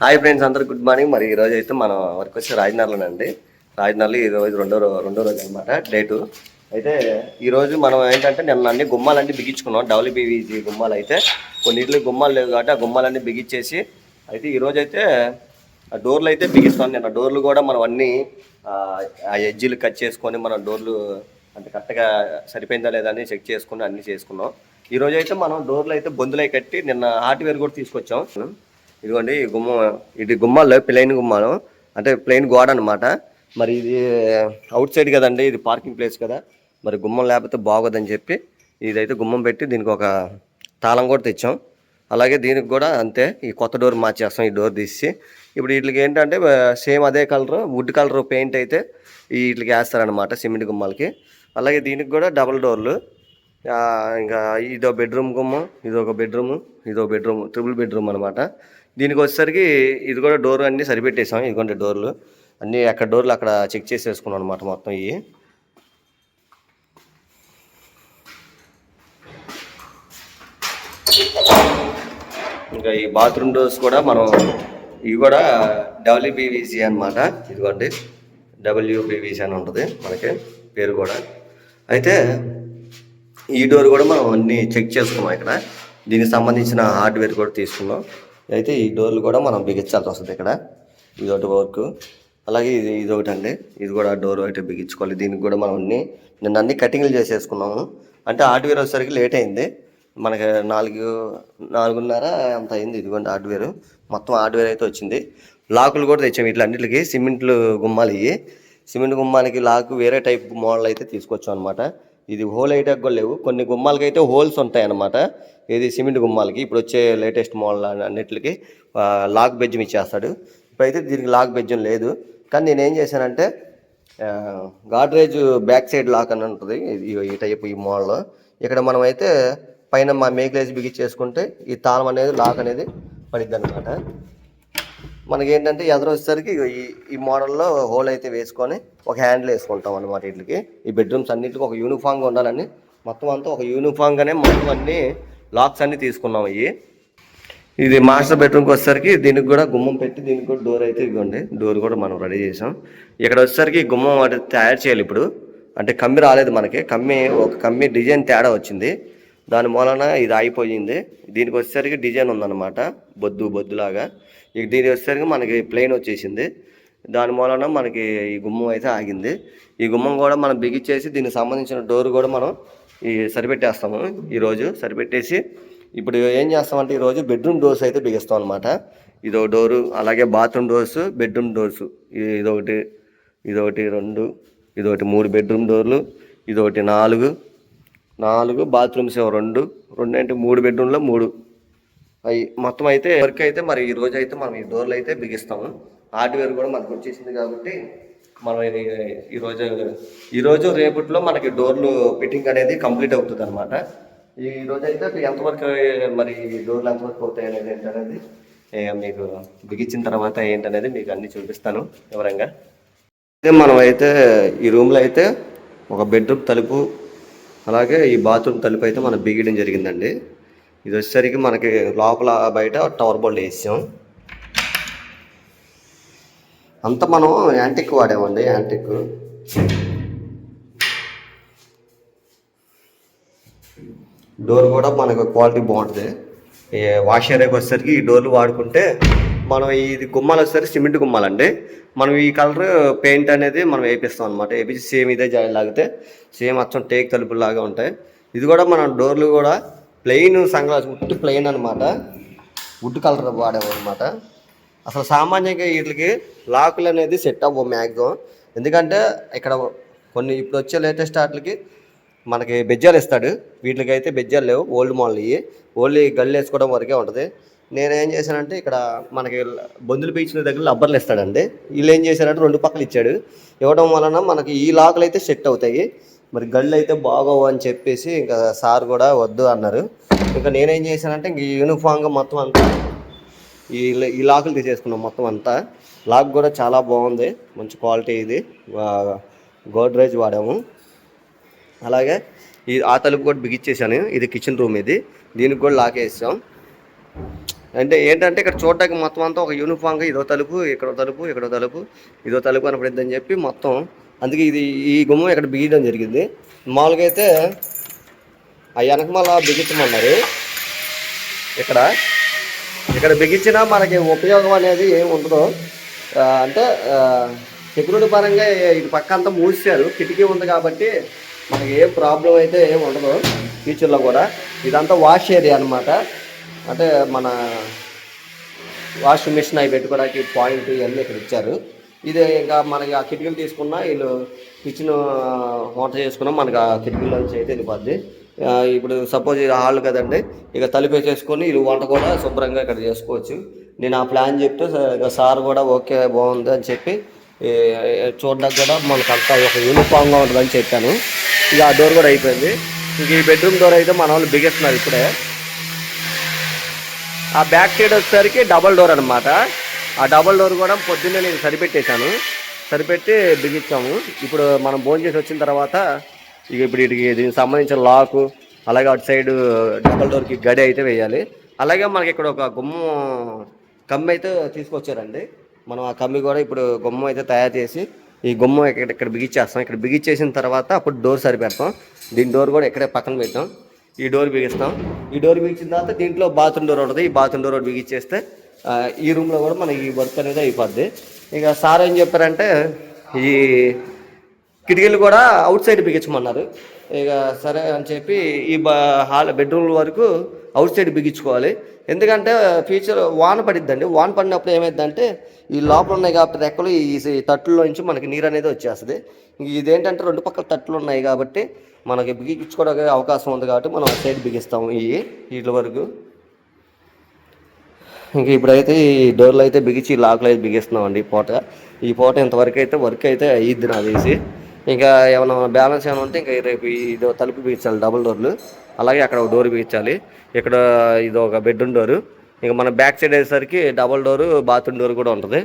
Hi friends, అందరూ good morning. మరి ఈరోజు అయితే మనం వర్క్ వచ్చి రాజనగర్లోనండి. రాజనగర్లో ఈరోజు రెండో రోజు అనమాట డేటు. అయితే ఈరోజు మనం ఏంటంటే నిన్న అన్ని గుమ్మాలన్నీ బిగించుకున్నాం. డబ్ల్యూపీవీసీ గుమ్మాలు అయితే కొన్నింటికి గుమ్మాలు లేవు కాబట్టి ఆ గుమ్మాలన్నీ బిగించేసి అయితే ఈరోజు అయితే ఆ డోర్లు అయితే బిగిస్తాం. నిన్న డోర్లు కూడా మనం అన్నీ ఆ ఎడ్జీలు కట్ చేసుకొని మనం డోర్లు అంటే కరెక్ట్గా సరిపోయిందా లేదా అని చెక్ చేసుకుని అన్నీ చేసుకున్నాం. ఈరోజు అయితే మనం డోర్లు అయితే బొందులై కట్టి నిన్న హార్డ్వేర్ కూడా తీసుకొచ్చాం. ఇదిగోండి ఈ గుమ్మం, ఇది గుమ్మాల్లో ప్లెయిన్ గుమ్మాలు అంటే ప్లెయిన్ గోడ అనమాట. మరి ఇది అవుట్ సైడ్ కదండి, ఇది పార్కింగ్ ప్లేస్ కదా, మరి గుమ్మం లేకపోతే బాగోదని చెప్పి ఇదైతే గుమ్మం పెట్టి దీనికి ఒక తాళం కూడా తెచ్చాం. అలాగే దీనికి కూడా అంతే, ఈ కొత్త డోర్ మార్చేస్తాం. ఈ డోర్ తీసి ఇప్పుడు వీటికి ఏంటంటే సేమ్ అదే కలర్ వుడ్ కలర్ పెయింట్ అయితే వీటికి వేస్తారనమాట సిమెంట్ గుమ్మాలకి. అలాగే దీనికి కూడా డబుల్ డోర్లు. ఇంకా ఇదో బెడ్రూమ్ గుమ్మం, ఇదొక బెడ్రూము, ఇదో బెడ్రూమ్, ట్రిపుల్ బెడ్రూమ్ అనమాట. దీనికి వచ్చేసరికి ఇది కూడా డోర్ అన్నీ సరిపెట్టేసాం. ఇదిగోండి డోర్లు అన్నీ, అక్కడ డోర్లు అక్కడ చెక్ చేసేసుకున్నాం అనమాట మొత్తం. ఇవి ఇంకా ఈ బాత్రూమ్ డోర్స్ కూడా మనం ఇవి కూడా డబ్ల్యూపీవీసీ అనమాట. ఇదిగోండి డబ్ల్యూపీవీసీ అని ఉంటుంది మనకి పేరు కూడా. అయితే ఈ డోర్ కూడా మనం అన్నీ చెక్ చేసుకున్నాం. ఇక్కడ దీనికి సంబంధించిన హార్డ్వేర్ కూడా తీసుకున్నాం. అయితే ఈ డోర్లు కూడా మనం బిగించాల్సి వస్తుంది. ఇక్కడ ఇదొకటి వర్క్. అలాగే ఇదొకటి అండి, ఇది కూడా డోర్ అయితే బిగించుకోవాలి. దీనికి కూడా మనం నిన్న అన్ని కటింగ్లు చేసేసుకున్నాము. అంటే హార్డ్వేర్ వచ్చేసరికి లేట్ అయింది మనకి, 4:30 అంత అయింది. ఇదిగోండి హార్డ్వేర్, మొత్తం హార్డ్వేర్ అయితే వచ్చింది. లాకులు కూడా తెచ్చాము వీటిలన్నిటికీ. సిమెంట్లు గుమ్మాలు ఇవి. సిమెంట్ గుమ్మానికి లాక్ వేరే టైప్ మోడల్ అయితే తీసుకొచ్చాం అనమాట. ఇది హోల్ అయితే కూడా లేవు, కొన్ని గుమ్మాలకి అయితే హోల్స్ ఉంటాయి అన్నమాట. ఇది సిమెంట్ గుమ్మాలకి ఇప్పుడు వచ్చే లేటెస్ట్ మోడల్ అన్నిటికి లాక్ బెజ్జం ఇచ్చేస్తాడు. ఇప్పుడైతే దీనికి లాక్ బెజ్జం లేదు. కానీ నేనేం చేశానంటే గాడ్రేజ్ బ్యాక్ సైడ్ లాక్ అని ఉంటుంది ఈ టైప్, ఈ మోడల్. ఇక్కడ మనం అయితే పైన మా మేకులేసి బిగించేసుకుంటే ఈ తాళం అనేది లాక్ అనేది పడిద్ది అనమాట. మనకేంటంటే ఎదురు వచ్చేసరికి ఈ మోడల్లో హోల్ అయితే వేసుకొని ఒక హ్యాండిల్ వేసుకుంటాం అనమాట. వీటికి ఈ బెడ్రూమ్స్ అన్నింటికి ఒక యూనిఫామ్గా ఉండాలని మొత్తం అంతా ఒక యూనిఫామ్గానే మొత్తం అన్నీ లాక్స్ అన్నీ తీసుకున్నాం. ఇది మాస్టర్ బెడ్రూమ్కి వచ్చేసరికి దీనికి కూడా గుమ్మం పెట్టి దీనికి కూడా డోర్ అయితే ఇవ్వండి. డోర్ కూడా మనం రెడీ చేసాం. ఇక్కడ వచ్చేసరికి గుమ్మం వాటి తయారు చేయాలి ఇప్పుడు. అంటే కమ్మి రాలేదు మనకి, ఒక కమ్మి డిజైన్ తేడా వచ్చింది. దాని మూలన ఇది అయిపోయింది. దీనికి వచ్చేసరికి డిజైన్ ఉందన్నమాట, బొద్దులాగా. ఇక దీనికి వచ్చేసరికి మనకి ప్లెయిన్ వచ్చేసింది. దాని మూలన మనకి ఈ గుమ్మం అయితే ఆగింది. ఈ గుమ్మం కూడా మనం బిగించేసి దీనికి సంబంధించిన డోర్ కూడా మనం సరిపెట్టేస్తాము. ఈరోజు సరిపెట్టేసి ఇప్పుడు ఏం చేస్తామంటే ఈరోజు బెడ్రూమ్ డోర్స్ అయితే బిగిస్తాం అనమాట. ఇదో డోరు, అలాగే బాత్రూమ్ డోర్స్, బెడ్రూమ్ డోర్స్, ఇదొకటి 2, ఇదొకటి 3 బెడ్రూమ్ డోర్లు, ఇదొకటి 4 బాత్రూమ్స్ 2 అంటే 3 బెడ్రూమ్లో 3 అవి మొత్తం అయితే వర్క్ అయితే. మరి ఈ రోజు అయితే మనం ఈ డోర్లు అయితే బిగిస్తాము. హార్డ్వేర్ కూడా మనకు వచ్చేసింది కాబట్టి మనం ఈరోజు రేపట్లో మనకి డోర్లు ఫిట్టింగ్ అనేది కంప్లీట్ అవుతుంది అనమాట. ఈరోజు అయితే ఎంతవరకు మరి డోర్లు ఎంతవరకు అవుతాయి అనేది ఏంటనేది మీకు బిగించిన తర్వాత ఏంటనేది మీకు అన్నీ చూపిస్తాను వివరంగా. అయితే మనం అయితే ఈ రూమ్లో అయితే ఒక బెడ్రూమ్ తలుపు, అలాగే ఈ బాత్రూమ్ తలుపు అయితే మనం బిగించడం జరిగిందండి. ఇది వచ్చేసరికి మనకి లోపల బయట టవర్ బోల్డ్ వేసాం. అంతా మనం యాంటిక్ వాడామండి. యాంటిక్ డోర్ కూడా మనకు క్వాలిటీ బాగుంటుంది. వాష్ ఏరియాకి వచ్చేసరికి ఈ డోర్లు వాడుకుంటే మనం ఇది గుమ్మాలు వచ్చేసరికి సిమెంట్ గుమ్మాలండి. మనం ఈ కలర్ పెయింట్ అనేది మనం వేపిస్తాం అనమాట. వేపించి సేమ్ ఇదే జాయిన్ లాగితే సేమ్ అచ్చం టేక్ తలుపులు లాగా ఉంటాయి. ఇది కూడా మన డోర్లు కూడా ప్లెయిన్ వుడ్ ప్లెయిన్ అనమాట, వుడ్ కలర్ వాడాము అనమాట. అసలు సామాన్యంగా వీటికి లాకులు అనేది సెట్ అవ్వవు మ్యాక్సిమం. ఎందుకంటే ఇక్కడ కొన్ని ఇప్పుడు వచ్చే లేటెస్ట్ వాటికి మనకి బెజ్జాలు ఇస్తాడు, వీటికి అయితే బెజ్జాలు లేవు. ఓల్డ్ మోడల్ ఇవి ఓన్లీ గల్లు వేసుకోవడం వరకే ఉంటుంది. నేనేం చేశానంటే ఇక్కడ మనకి బొందులు పీచిన దగ్గర రబ్బర్లు ఇస్తాడండి. వీళ్ళు ఏం చేశారంటే 2 పక్కలు ఇచ్చాడు. ఇవ్వడం వలన మనకి ఈ లాకులు అయితే సెట్ అవుతాయి. మరి గళ్ళు అయితే బాగోవు అని చెప్పేసి ఇంకా సార్ కూడా వద్దు అన్నారు. ఇంకా నేనేం చేశానంటే ఇంక యూనిఫామ్గా మొత్తం అంతా ఈ లాకులు తీసేసుకున్నాం మొత్తం అంతా. లాక్ కూడా చాలా బాగుంది, మంచి క్వాలిటీ. ఇది గోడ్రేజ్ వాడాము. అలాగే ఆ తలుపు కూడా బిగిచ్చేసాను. ఇది కిచెన్ రూమ్, దీనికి కూడా లాక్ వేసాం. అంటే ఏంటంటే ఇక్కడ చూడటానికి మొత్తం అంతా ఒక యూనిఫామ్గా ఇదో తలుపు ఇక్కడో తలుపు ఇక్కడో తలుపు ఇదో తలుపు అని చెప్పి మొత్తం అందుకే ఇది ఈ గుమ్మం ఇక్కడ బిగించడం జరిగింది. మామూలుగా అయితే ఆ వెనకమాల బిగించమన్నారు. ఇక్కడ ఇక్కడ బిగించినా మనకి ఉపయోగం అనేది ఏమి ఉండదు. అంటే సెక్యూరిటీ పరంగా ఇటు పక్క అంతా మూసారు, కిటికీ ఉంది కాబట్టి మనకి ఏ ప్రాబ్లం అయితే ఏమి ఉండదు ఫ్యూచర్లో కూడా. ఇదంతా వాష్ ఏరియా అనమాట. అంటే మన వాషింగ్ మిషన్ అవి పెట్టుకోవడానికి పాయింట్ ఇవన్నీ ఇక్కడ ఇచ్చారు. ఇది ఇంకా మనకి ఆ కిటికీలు తీసుకున్నా వీళ్ళు కిచెన్ వంట చేసుకున్నా మనకి ఆ కిటికీలోంచి అయితే వెళ్ళిపోద్ది. ఇప్పుడు సపోజ్ ఇది హాల్ కదండి, ఇక తలుపు చేసుకొని వీళ్ళు వంట కూడా శుభ్రంగా ఇక్కడ చేసుకోవచ్చు. నేను ఆ ప్లాన్ చెప్తే ఇక సార్ కూడా ఓకే బాగుంది అని చెప్పి చూడడానికి కూడా మనకు అంతా ఒక యూనిఫామ్గా ఉంటుందని చెప్పాను. ఇక ఆ డోర్ కూడా అయిపోయింది. ఇంక ఈ బెడ్రూమ్ డోర్ అయితే మన వాళ్ళు బిగిస్తున్నారు ఇప్పుడే. ఆ బ్యాక్ సైడ్ వచ్చేసరికి డబల్ డోర్ అనమాట. ఆ డబల్ డోర్ కూడా పొద్దున్నే నేను సరిపెట్టేశాను, సరిపెట్టి బిగించాము. ఇప్పుడు మనం భోజనం చేసి వచ్చిన తర్వాత ఇక ఇప్పుడు దీనికి సంబంధించిన లాకు, అలాగే అటు సైడ్ డబల్ డోర్కి గడి అయితే వేయాలి. అలాగే మనకి ఇక్కడ ఒక గుమ్మం కమ్మి అయితే తీసుకొచ్చారండి. మనం ఆ కమ్మి కూడా ఇప్పుడు గుమ్మం అయితే తయారు చేసి ఈ గుమ్మం ఇక్కడ బిగించేస్తాం. ఇక్కడ బిగించేసిన తర్వాత అప్పుడు డోర్ సరిపెడతాం. దీని డోర్ కూడా ఇక్కడే పక్కన పెట్టాం. ఈ డోర్ బిగిస్తాం. ఈ డోర్ బిగించిన తర్వాత దీంట్లో బాత్రూమ్ డోర్ ఉంటుంది. ఈ బాత్రూమ్ డోర్ బిగించేస్తే ఈ రూమ్లో కూడా మనకి ఈ వర్క్ అనేది అయిపోద్ది. ఇక సార్ ఏం చెప్పారంటే ఈ కిటికీలు కూడా అవుట్ సైడ్ బిగించమన్నారు. ఇక సరే అని చెప్పి ఈ హాల్ బెడ్రూమ్ వరకు అవుట్ సైడ్ బిగించుకోవాలి. ఎందుకంటే ఫ్యూచర్ వాన పడిద్దండి. వాన పడినప్పుడు ఏమైందంటే ఈ లోపల ఉన్నాయి కాబట్టి రెక్కలు ఈ తట్టుల్లో నుంచి మనకి నీరు అనేది వచ్చేస్తుంది. ఇదేంటంటే రెండు పక్కల తట్టులు ఉన్నాయి కాబట్టి మనకి బిగించుకోవడానికి అవకాశం ఉంది కాబట్టి మనం అవుట్ సైడ్ బిగిస్తాము వీటి వరకు. ఇంక ఇప్పుడైతే ఈ డోర్లు అయితే బిగించి లాక్లు అయితే బిగిస్తున్నామండి. ఈ పూట ఇంతవరకు అయితే వర్క్ అయితే అయ్యిద్ది నాకు తీసి. ఇంకా ఏమైనా బ్యాలెన్స్ ఏమైనా ఉంటే ఇంకా రేపు ఇదో తలుపు బిగించాలి డబుల్ డోర్లు. అలాగే అక్కడ ఒక డోర్ బిగించాలి. ఇక్కడ ఇది ఒక బెడ్రూమ్ డోరు. ఇంకా మన బ్యాక్ సైడ్ అయ్యేసరికి డబల్ డోరు బాత్రూమ్ డోర్ కూడా ఉంటుంది.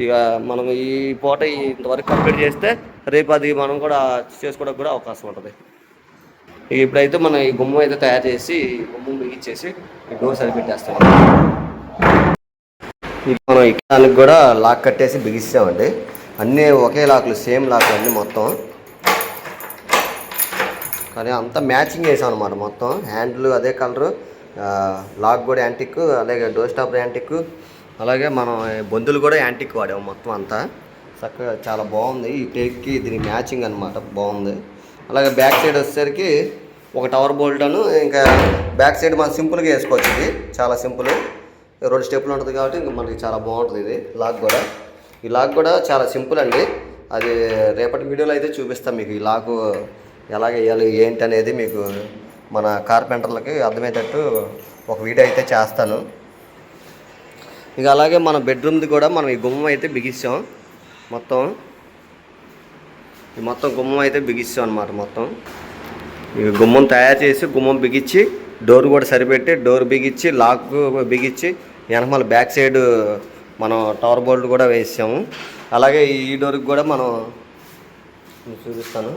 ఇక మనం ఈ పూట ఇంతవరకు కంప్లీట్ చేస్తే రేపు అది మనం కూడా చేసుకోవడానికి కూడా అవకాశం ఉంటుంది. ఇక ఇప్పుడైతే మనం ఈ గుమ్మం అయితే తయారు చేసి గుమ్మం బిగించేసి ఈ డోర్ సరిపెట్టేస్తాం. ఇక మనం దానికి కూడా లాక్ కట్టేసి బిగిస్తామండి. అన్నీ ఒకే లాక్లు, సేమ్ లాక్లు అన్నీ మొత్తం. కానీ అంతా మ్యాచింగ్ వేసాం అనమాట. మొత్తం హ్యాండిల్ అదే కలరు, లాక్ కూడా యాంటిక్, అలాగే డోర్ స్టాప్ యాంటిక్, అలాగే మనం బొందులు కూడా యాంటిక్ వాడాము. మొత్తం అంతా చక్కగా చాలా బాగుంది. ఈ టేక్కి దీనికి మ్యాచింగ్ అనమాట, బాగుంది. అలాగే బ్యాక్ సైడ్ వచ్చేసరికి ఒక టవర్ బోల్ట్ను, ఇంకా బ్యాక్ సైడ్ మనం సింపుల్గా వేసుకోవచ్చు. ఇది చాలా సింపుల్, 2 స్టెప్లు ఉంటుంది కాబట్టి ఇంకా మనకి చాలా బాగుంటుంది. ఇది ఈ లాక్ కూడా చాలా సింపుల్ అండి. అది రేపటి వీడియోలో అయితే చూపిస్తాం మీకు. ఈ లాకు ఎలాగ వేయాలి ఏంటి అనేది మీకు మన కార్పెంటర్లకి అర్థమయ్యేటట్టు ఒక వీడియో అయితే చేస్తాను. ఇక అలాగే మన బెడ్రూమ్ది కూడా మనం ఈ గుమ్మం అయితే బిగిస్తాం. మొత్తం గుమ్మం అయితే బిగిస్తాం అనమాట. మొత్తం ఇక గుమ్మం తయారు చేసి గుమ్మం బిగించి డోర్ కూడా సరిపెట్టి డోర్ బిగించి లాక్ బిగించి వెనకమాల బ్యాక్ సైడ్ మనం టవర్ బోల్ట్ కూడా వేసాము. అలాగే ఈ డోర్కి కూడా మనం చూపిస్తాను.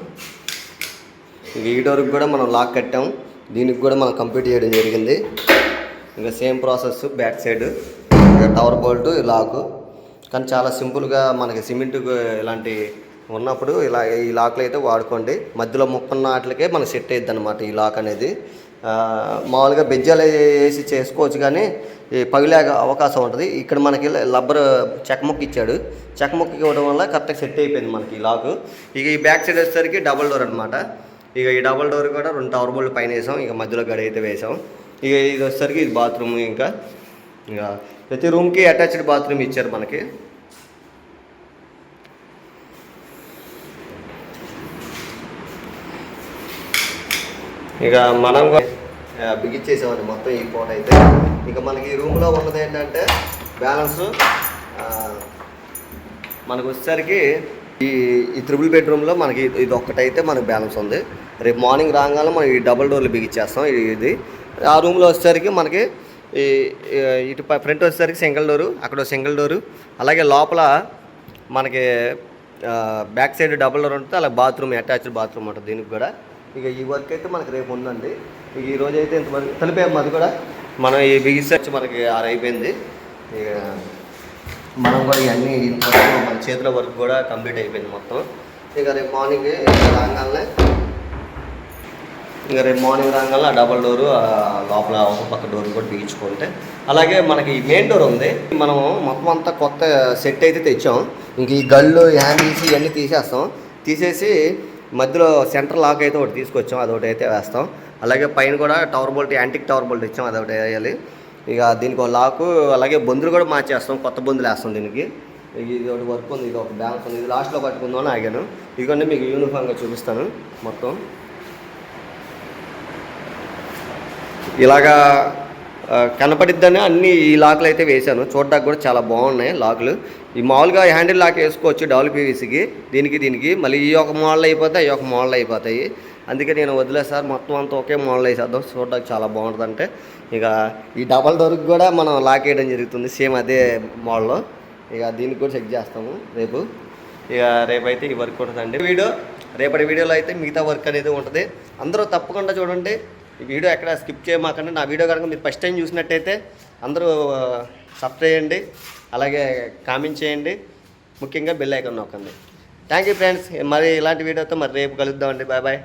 ఈ డోర్కి కూడా మనం లాక్ కట్టాము. దీనికి కూడా మనం కంప్లీట్ చేయడం జరిగింది. ఇంకా same process back side tower bolt lock. కానీ చాలా సింపుల్గా మనకి సిమెంట్ ఇలాంటి ఉన్నప్పుడు ఈ లాక్లు అయితే వాడుకోండి. మధ్యలో ముక్కన్న వాటికే మనకు సెట్ అయ్యిద్ది అనమాట ఈ లాక్ అనేది. మామూలుగా బెజ్జాలు వేసి చేసుకోవచ్చు కానీ పగిలే అవకాశం ఉంటుంది. ఇక్కడ మనకి రబ్బర్ చెక్కముక్క ఇచ్చాడు. చెక్కముక్క ఇవ్వడం వల్ల కరెక్ట్గా సెట్ అయిపోయింది మనకి ఈ లాకు. ఇక ఈ బ్యాక్ సైడ్ వచ్చేసరికి డబల్ డోర్ అనమాట. ఇక ఈ డబల్ డోర్ కూడా 2 టవర్ బోల్ట్ పైన వేసాం. ఇక మధ్యలో గడి అయితే వేసాం. ఇక ఇది వచ్చేసరికి ఇది బాత్రూమ్. ఇంకా ప్రతి రూమ్కి అటాచ్డ్ బాత్రూమ్ ఇచ్చారు మనకి. ఇక మనం బిగించేసామండి మొత్తం ఈ పూట అయితే. ఇక మనకి ఈ రూమ్లో ఉన్నది ఏంటంటే బ్యాలెన్స్ మనకు వచ్చేసరికి ఈ త్రిబుల్ బెడ్రూమ్లో మనకి ఇది ఒక్కటైతే మనకు బ్యాలెన్స్ ఉంది. రేపు మార్నింగ్ రాగానే మనం ఈ డబుల్ డోర్లు బిగించేస్తాం. ఇది ఆ రూమ్లో వచ్చేసరికి మనకి ఇటు ఫ్రంట్ వచ్చేసరికి సింగిల్ డోరు, అక్కడ సింగిల్ డోరు, అలాగే లోపల మనకి బ్యాక్ సైడ్ డబుల్ డోర్ ఉంటుంది. అలాగే బాత్రూమ్ అటాచ్డ్ బాత్రూమ్ ఉంటుంది దీనికి కూడా. ఇక ఈ వర్క్ అయితే మనకి రేపు ఉందండి. ఇక ఈ రోజు అయితే ఇంతవరకు తెలిపాము. అది కూడా మనం ఈ బిగిసర్చ్ మనకి 6 అయిపోయింది. ఇక మనం కూడా ఇవన్నీ ఇంతవరకు మన చేతుల వర్క్ కూడా కంప్లీట్ అయిపోయింది మొత్తం. ఇక రేపు మార్నింగ్ రాగానే ఆ డబల్ డోరు లోపల ఒక పక్క డోర్ కూడా బిగించుకుంటే, అలాగే మనకి మెయిన్ డోర్ ఉంది. మనం మొత్తం అంతా కొత్త సెట్ అయితే తెచ్చాం. ఇంక ఈ గళ్ళు హ్యాండిల్స్ ఇవన్నీ తీసేసి మధ్యలో సెంటర్ లాక్ అయితే ఒకటి తీసుకొచ్చాం, అదొకటి అయితే వేస్తాం. అలాగే పైన కూడా tower bolt, antique tower bolt ఇచ్చాం, అదొకటి వేయాలి. ఇక దీనికి ఒక లాకు, అలాగే బొందులు కూడా మార్చేస్తాం, కొత్త బొందులు వేస్తాం దీనికి. ఇది ఒకటి వర్క్ ఉంది, ఇది ఒక బ్యాలెన్స్ ఉంది, ఇది లాస్ట్లో పట్టుకుందామని ఆగాను. ఇదిగోండి మీకు యూనిఫామ్గా చూపిస్తాను. మొత్తం ఇలాగా కనపడిద్దని అన్ని ఈ లాకులు అయితే వేశాను. చూడడానికి కూడా చాలా బాగున్నాయి లాకులు. ఈ మామూలుగా హ్యాండిల్ లాక్ వేసుకోవచ్చు డబ్ల్యూపీవీసీకి, దీనికి మళ్ళీ ఈ ఒక మోడల్ అయిపోతాయి, ఈ ఒక మోడల్ అయిపోతాయి. అందుకే నేను వదిలేసారి మొత్తం అంతా ఒకే మోడల్ వేసేద్దాం, చూడడానికి చాలా బాగుంటుంది. అంటే ఇక ఈ డబల్ డోర్కి కూడా మనం లాక్ వేయడం జరుగుతుంది, సేమ్ అదే మోడల్లో. ఇక దీనికి కూడా చెక్ చేస్తాము రేపు. ఇక రేపైతే ఈ వర్క్ ఉంటుందండి. రేపటి వీడియోలో అయితే మిగతా వర్క్ అనేది ఉంటుంది. అందరూ తప్పకుండా చూడండి. ఈ వీడియో ఎక్కడ స్కిప్ చేయమాకండి. నా వీడియో కనుక మీరు ఫస్ట్ టైం చూసినట్టయితే అందరూ సబ్స్క్రైబ్ చేయండి, అలాగే కామెంట్ చేయండి, ముఖ్యంగా బెల్ ఐకాన్ నొక్కండి. Thank you friends. మరి ఇలాంటి వీడియోతో మరి రేపు కలుద్దామండి. Bye bye.